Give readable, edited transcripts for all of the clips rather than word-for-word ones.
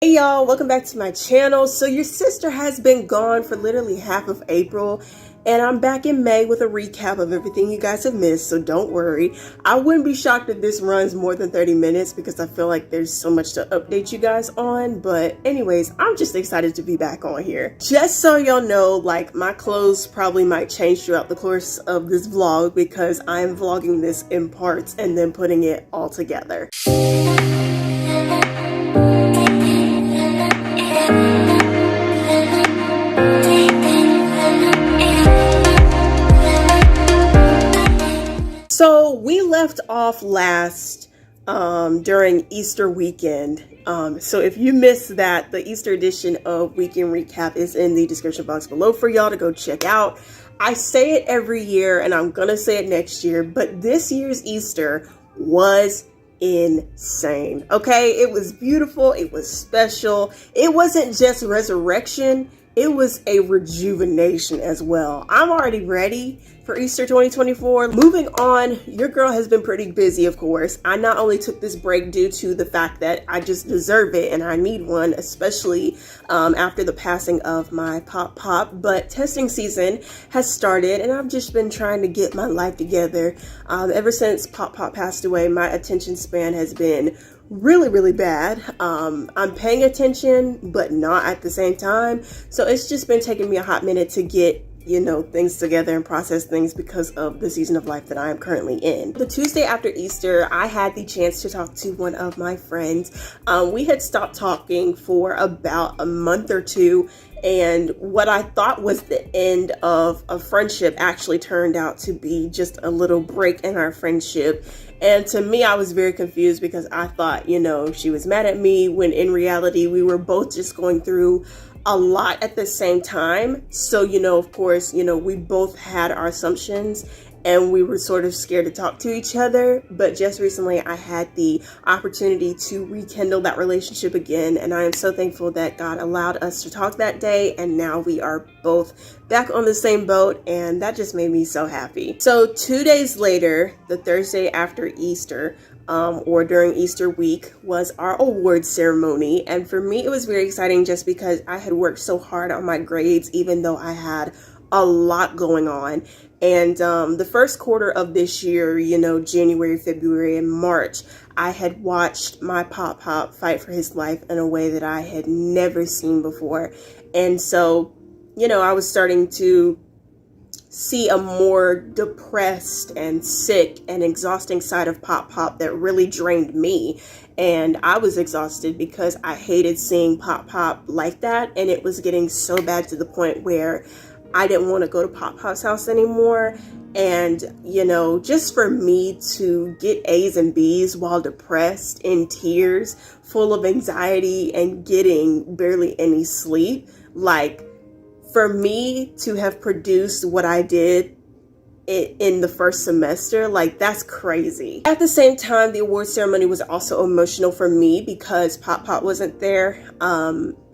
Hey y'all, welcome back to my channel. So your sister has been gone for literally half of April, and I'm back in May with a recap of everything you guys have missed, so don't worry. I wouldn't be shocked if this runs more than 30 minutes because I feel like there's so much to update you guys on, but anyways, I'm just excited to be back on here. Just so y'all know, like, my clothes probably might change throughout the course of this vlog because I'm vlogging this in parts and then putting it all together. So we left off last during Easter weekend. So if you missed that, the Easter edition of Weekend Recap is in the description box below for y'all to go check out. I say it every year and I'm gonna say it next year, but this year's Easter was insane. Okay, it was beautiful, it was special. It wasn't just resurrection, it was a rejuvenation as well. I'm already ready for Easter 2024. Moving on, your girl has been pretty busy, of course. I not only took this break due to the fact that I just deserve it and I need one, especially after the passing of my Pop, but testing season has started and I've just been trying to get my life together. Ever since Pop passed away, my attention span has been really bad. I'm paying attention, but not at the same time. So it's just been taking me a hot minute to get, you know, things together and process things because of the season of life that I am currently in. The Tuesday after Easter, I had the chance to talk to one of my friends. We had stopped talking for about a month or two, and what I thought was the end of a friendship actually turned out to be just a little break in our friendship. And to me, I was very confused because I thought, you know, she was mad at me when in reality, we were both just going through a lot at the same time. So, you know, of course, you know, we both had our assumptions and we were sort of scared to talk to each other. But just recently, I had the opportunity to rekindle that relationship again. And I am so thankful that God allowed us to talk that day. And now we are both back on the same boat. And that just made me so happy. So 2 days later, the Thursday after Easter, or during Easter week, was our awards ceremony. And for me, it was very exciting just because I had worked so hard on my grades, even though I had a lot going on. And the first quarter of this year, you know, January, February, and March, I had watched my Pop fight for his life in a way that I had never seen before. And so, you know, I was starting to see a more depressed and sick and exhausting side of Pop that really drained me. And I was exhausted because I hated seeing Pop like that. And it was getting so bad to the point where I didn't want to go to Pop's house anymore. And, you know, just for me to get A's and B's while depressed, in tears, full of anxiety, and getting barely any sleep, like, for me to have produced what I did in the first semester, like, that's crazy. At the same time, the award ceremony was also emotional for me because Pop wasn't there.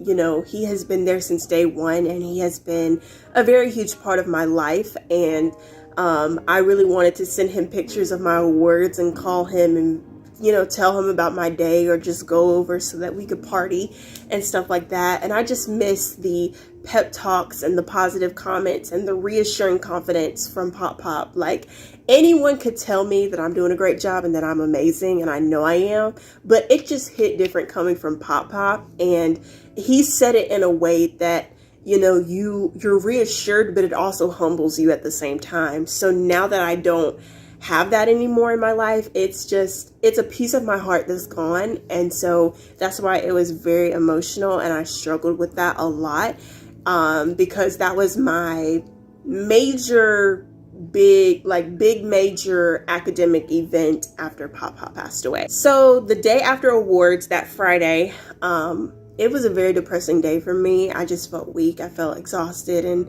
You know, he has been there since day one and he has been a very huge part of my life. And I really wanted to send him pictures of my awards and call him and, you know, tell him about my day or just go over so that we could party and stuff like that. And I just miss the pep talks and the positive comments and the reassuring confidence from Pop. Like, anyone could tell me that I'm doing a great job and that I'm amazing, and I know I am, but it just hit different coming from Pop. And he said it in a way that, you know, you're reassured, but it also humbles you at the same time. So now that I don't have that anymore in my life, it's a piece of my heart that's gone. And so that's why it was very emotional, and I struggled with that a lot, because that was my big major academic event after Pop passed away. So the day after awards, that Friday, it was a very depressing day for me. I just felt weak. I felt exhausted and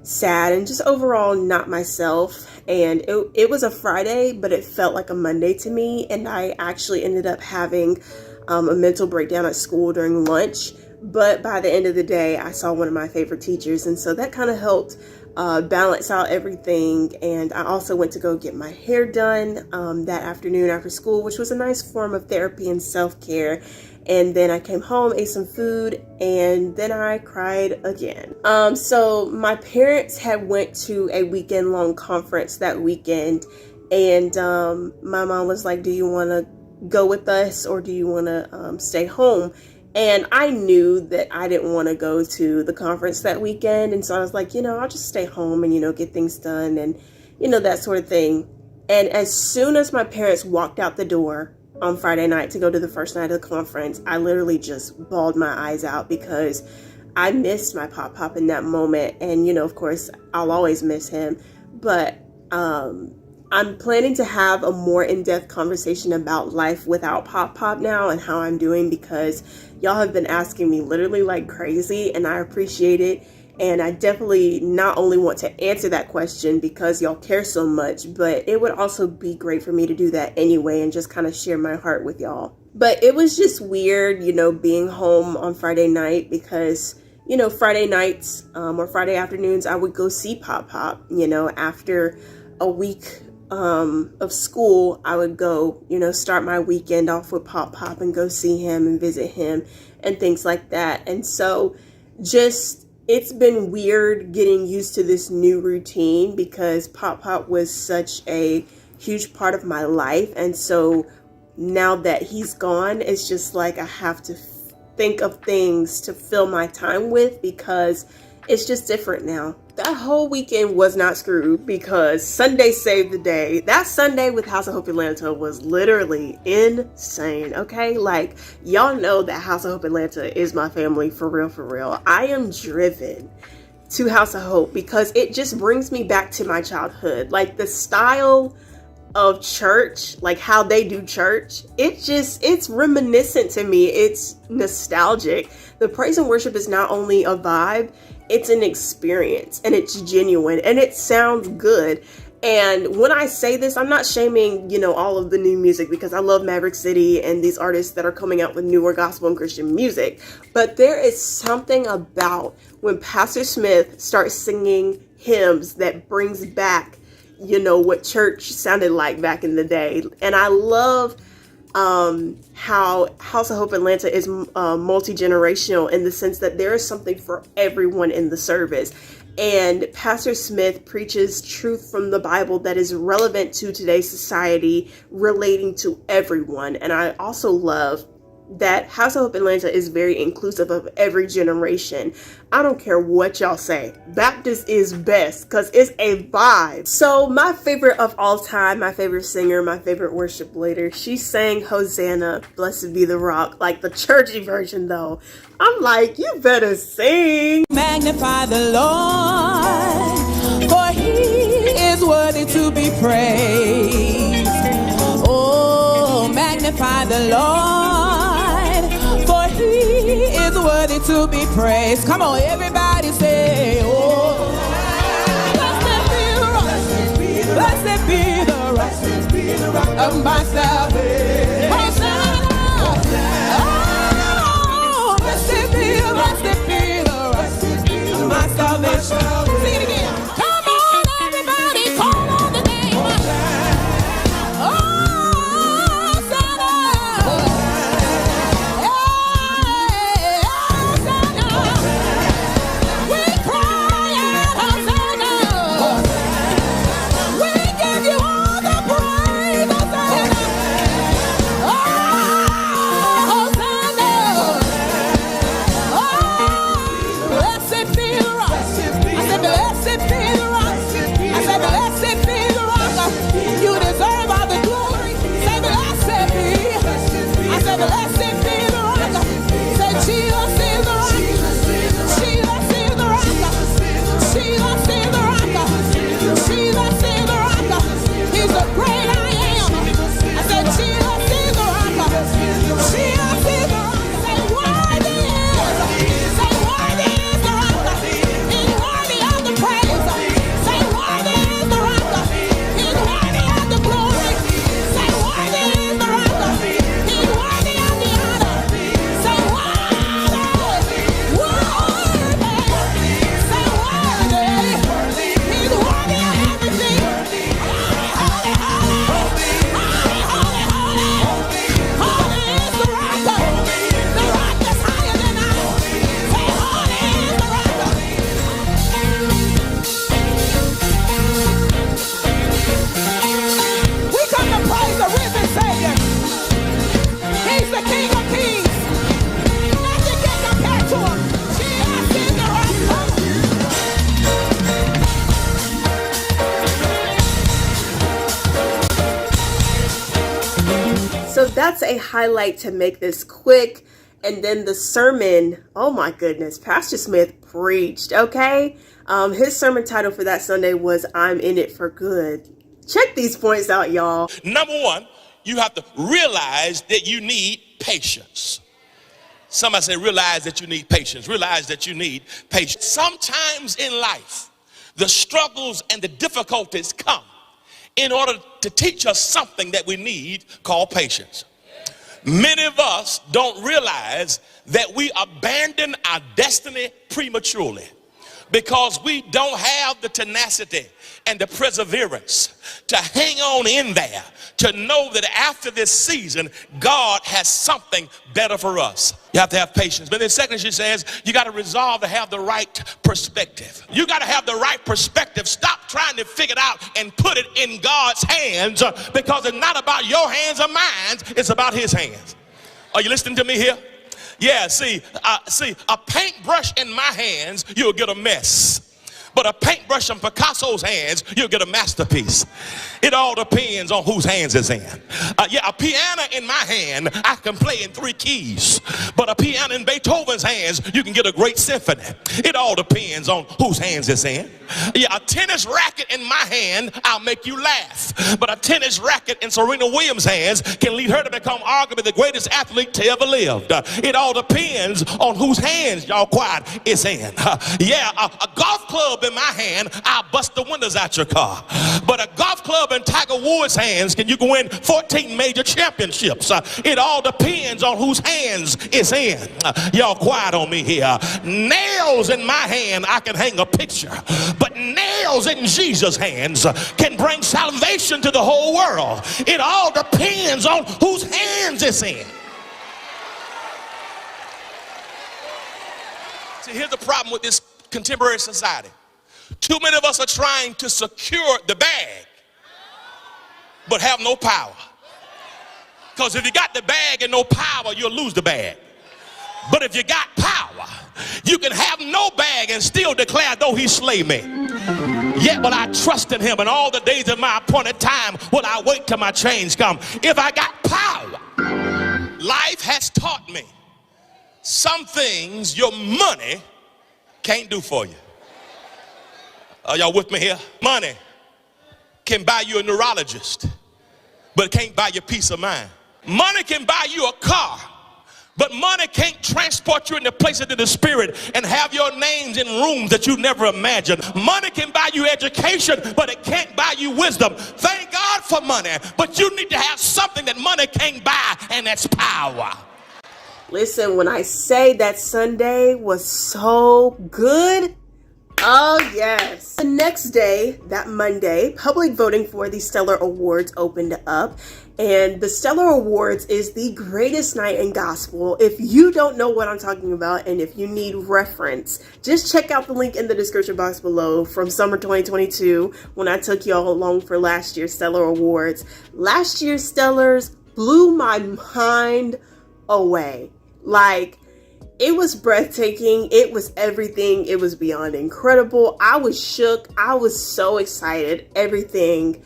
sad and just overall not myself. And it was a Friday, but it felt like a Monday to me. And I actually ended up having a mental breakdown at school during lunch. But by the end of the day, I saw one of my favorite teachers. And so that kind of helped balance out everything. And I also went to go get my hair done that afternoon after school, which was a nice form of therapy and self-care. And then I came home, ate some food, and then I cried again. So my parents had went to a weekend-long conference that weekend, and my mom was like, do you want to go with us or do you want to stay home? And I knew that I didn't want to go to the conference that weekend. And so I was like, I'll just stay home and, get things done and, that sort of thing. And as soon as my parents walked out the door on Friday night to go to the first night of the conference, I literally just bawled my eyes out because I missed my Pop in that moment. And, of course, I'll always miss him. But I'm planning to have a more in-depth conversation about life without Pop now and how I'm doing, because y'all have been asking me literally like crazy, and I appreciate it. And I definitely not only want to answer that question because y'all care so much, but it would also be great for me to do that anyway and just kind of share my heart with y'all. But it was just weird, being home on Friday night because, Friday nights or Friday afternoons, I would go see Pop, after a week of school. I would go, start my weekend off with Pop and go see him and visit him and things like that. And so it's been weird getting used to this new routine because Pop was such a huge part of my life. And so now that he's gone, it's just like I have to think of things to fill my time with because it's just different now. That whole weekend was not screwed because Sunday saved the day. That Sunday with House of Hope Atlanta was literally insane, okay? Like, y'all know that House of Hope Atlanta is my family for real, for real. I am driven to House of Hope because it just brings me back to my childhood. Like, the style of church, like how they do church, it's reminiscent to me. It's nostalgic. The praise and worship is not only a vibe, it's an experience, and it's genuine, and it sounds good. And when I say this, I'm not shaming, all of the new music because I love Maverick City and these artists that are coming out with newer gospel and Christian music. But there is something about when Pastor Smith starts singing hymns that brings back, what church sounded like back in the day. And I love how House of Hope Atlanta is multi-generational in the sense that there is something for everyone in the service. And Pastor Smith preaches truth from the Bible that is relevant to today's society, relating to everyone. And I also love that House of Hope Atlanta is very inclusive of every generation. I don't care what y'all say. Baptist is best because it's a vibe. So my favorite of all time, my favorite singer, my favorite worship leader, she sang Hosanna, Blessed Be the Rock, like the churchy version though. I'm like, you better sing. Magnify the Lord, for he is worthy to be praised. Oh, magnify the Lord, he is worthy to be praised. Come on, everybody say, oh, blessed be the rock, blessed be the rock of my salvation. Oh, blessed be the rock of my salvation. Sing it again. Come on, everybody, call on the name. that's a highlight to make this quick. And then the sermon, oh my goodness, Pastor Smith preached, okay? His sermon title for that Sunday was I'm in it for good. Check these points out, y'all. Number one, you have to realize that you need patience. Somebody say, realize that you need patience. Realize that you need patience. Sometimes in life, the struggles and the difficulties come in order to teach us something that we need called patience. Many of us don't realize that we abandon our destiny prematurely because we don't have the tenacity and the perseverance to hang on in there, to know that after this season, God has something better for us. You have to have patience. But then second, she says, you got to resolve to have the right perspective. You got to have the right perspective. Stop trying to figure it out and put it in God's hands, because it's not about your hands or mine. It's about his hands. Are you listening to me here? Yeah, see, a paintbrush in my hands, you'll get a mess. But a paintbrush in Picasso's hands, you'll get a masterpiece. It all depends on whose hands it's in. A piano in my hand, I can play in 3 keys. But a piano in Beethoven's hands, you can get a great symphony. It all depends on whose hands it's in. A tennis racket in my hand, I'll make you laugh. But a tennis racket in Serena Williams' hands can lead her to become arguably the greatest athlete to ever live. It all depends on whose hands, y'all quiet, it's in. A golf club in my hand, I'll bust the windows out your car. But a golf club in Tiger Woods' hands, you can win 14 major championships. It all depends on whose hands it's in. Y'all quiet on me here. Nails in my hand, I can hang a picture. But nails in Jesus' hands can bring salvation to the whole world. It all depends on whose hands it's in. See, here's the problem with this contemporary society. Too many of us are trying to secure the bag, but have no power. Because if you got the bag and no power, you'll lose the bag. But if you got power, you can have no bag and still declare, though he slay me, yet will I trust in him, and all the days of my appointed time will I wait till my change come. If I got power, life has taught me some things your money can't do for you. Are y'all with me here? Money can buy you a neurologist, but it can't buy you peace of mind. Money can buy you a car, but money can't transport you into places in the spirit and have your names in rooms that you never imagined. Money can buy you education, but it can't buy you wisdom. Thank God for money, but you need to have something that money can't buy, and that's power. Listen, when I say that Sunday was so good, oh yes. The next day, that Monday, public voting for the Stellar Awards opened up. And the Stellar Awards is the greatest night in gospel. If you don't know what I'm talking about, and if you need reference, just check out the link in the description box below from summer 2022 when I took y'all along for last year's Stellar Awards. Last year's Stellars blew my mind away. Like, it was breathtaking. It was everything. It was beyond incredible. I was shook. I was so excited. Everything.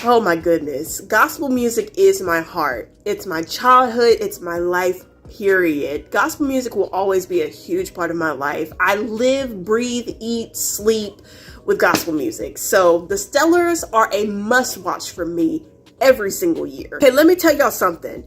Oh my goodness. Gospel music is my heart. It's my childhood. It's my life, period. Gospel music will always be a huge part of my life. I live, breathe, eat, sleep with gospel music. So the Stellars are a must watch for me every single year. Okay, let me tell y'all something.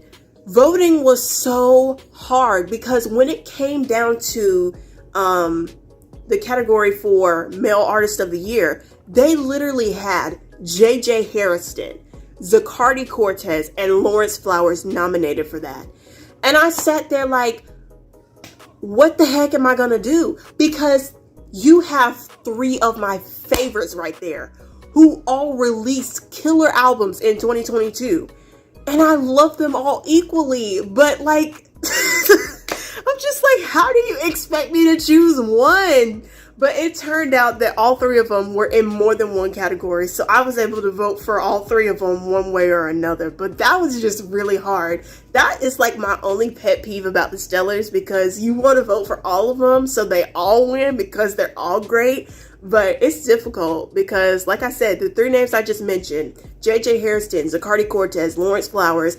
Voting was so hard because when it came down to the category for Male Artist of the Year, they literally had J.J. Harrison, Zacardi Cortez, and Lawrence Flowers nominated for that. And I sat there like, what the heck am I going to do? Because you have 3 of my favorites right there who all released killer albums in 2022. And I love them all equally, but like, I'm just like, how do you expect me to choose one? But it turned out that all 3 of them were in more than one category, so I was able to vote for all 3 of them one way or another. But that was just really hard. That is like my only pet peeve about the Stellars, because you want to vote for all of them so they all win because they're all great. But it's difficult because, like I said, the 3 names I just mentioned, J.J. Harrison, Zacardi Cortez, Lawrence Flowers,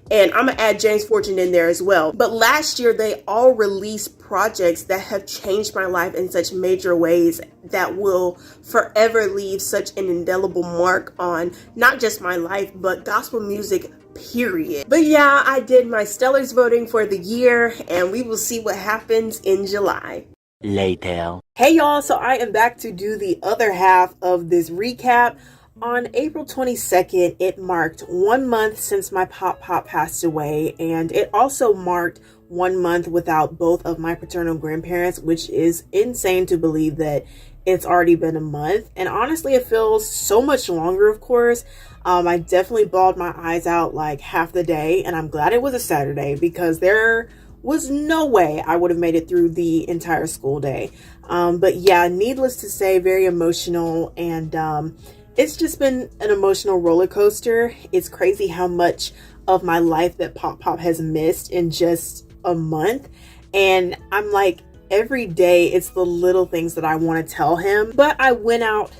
And I'm gonna add James Fortune in there as well. But last year, they all released projects that have changed my life in such major ways that will forever leave such an indelible mark on not just my life, but gospel music, period. But yeah, I did my Stellars voting for the year, and we will see what happens in July. Later. Hey y'all, so I am back to do the other half of this recap. On April 22nd, it marked 1 month since my Pop passed away, and it also marked 1 month without both of my paternal grandparents, which is insane to believe that it's already been a month. And honestly, it feels so much longer, of course. I definitely bawled my eyes out like half the day, and I'm glad it was a Saturday because there was no way I would have made it through the entire school day. But yeah, needless to say, very emotional, and it's just been an emotional roller coaster. It's crazy how much of my life that Pop has missed in just a month. And I'm like, every day it's the little things that I want to tell him. But I went out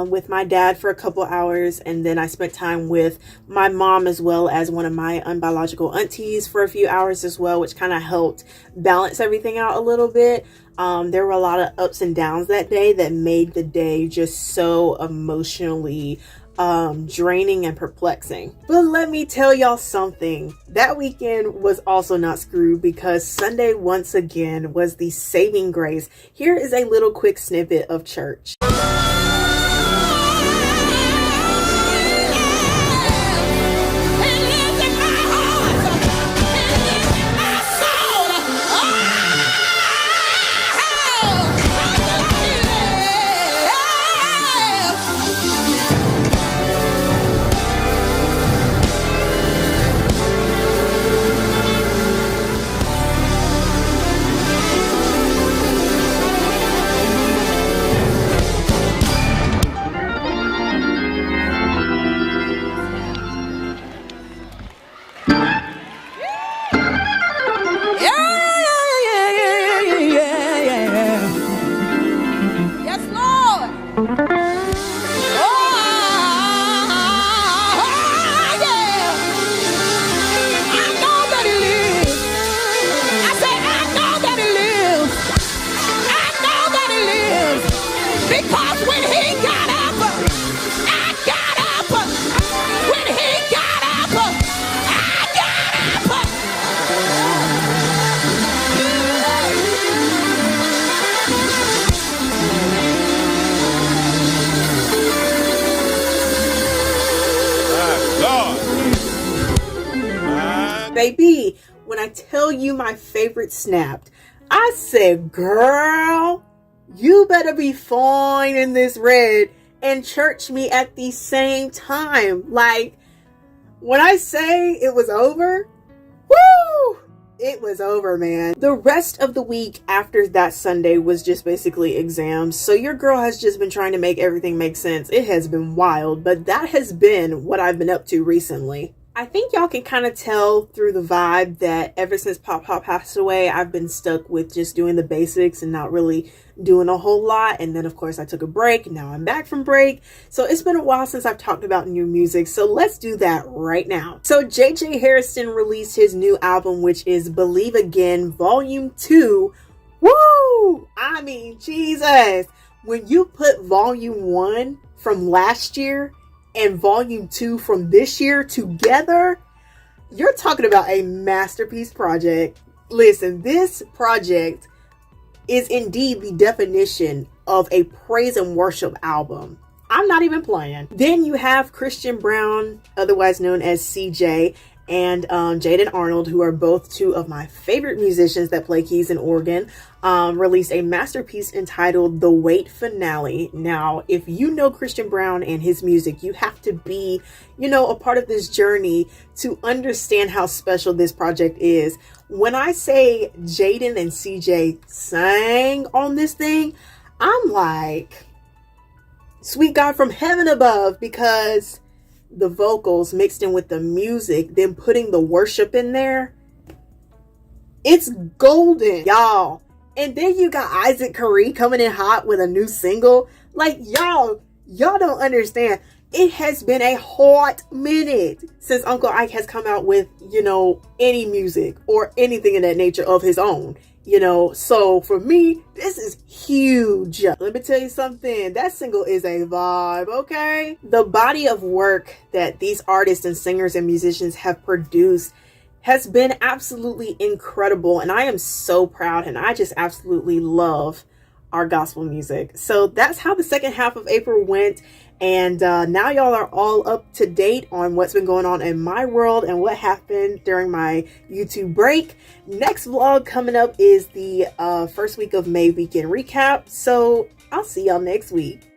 with my dad for a couple hours, and then I spent time with my mom as well as one of my unbiological aunties for a few hours as well, which kind of helped balance everything out a little bit. There were a lot of ups and downs that day that made the day just so emotionally draining and perplexing. But let me tell y'all something. That weekend was also not screwed because Sunday once again was the saving grace. Here is a little quick snippet of church. Baby, when I tell you my favorite snapped, I said, girl, you better be fine in this red and church me at the same time. Like, when I say it was over, woo, it was over, man. The rest of the week after that Sunday was just basically exams. So your girl has just been trying to make everything make sense. It has been wild, but that has been what I've been up to recently. I think y'all can kind of tell through the vibe that ever since Pop passed away, I've been stuck with just doing the basics and not really doing a whole lot. And then of course I took a break. Now I'm back from break. So it's been a while since I've talked about new music. So let's do that right now. So JJ Harrison released his new album, which is Believe Again Volume 2. Woo! I mean, Jesus. When you put Volume 1 from last year and Volume 2 from this year together, you're talking about a masterpiece project. Listen, this project is indeed the definition of a praise and worship album. I'm not even playing. Then you have Christian Brown, otherwise known as CJ, and Jaden Arnold, who are both two of my favorite musicians that play keys and organ, released a masterpiece entitled The Wait Finale. Now, if you know Christian Brown and his music, you have to be, a part of this journey to understand how special this project is. When I say Jaden and CJ sang on this thing, I'm like, sweet God from heaven above, because the vocals mixed in with the music, then putting the worship in there, it's golden, y'all. And then you got Isaac Curry coming in hot with a new single. Like, y'all don't understand. it has been a hot minute since Uncle Ike has come out with, any music or anything in that nature of his own. So for me, this is huge. Let me tell you something. That single is a vibe, okay? The body of work that these artists and singers and musicians have produced has been absolutely incredible. And I am so proud, and I just absolutely love our gospel music. So that's how the second half of April went. And now y'all are all up to date on what's been going on in my world and what happened during my YouTube break. Next vlog coming up is the first week of May weekend recap. So I'll see y'all next week.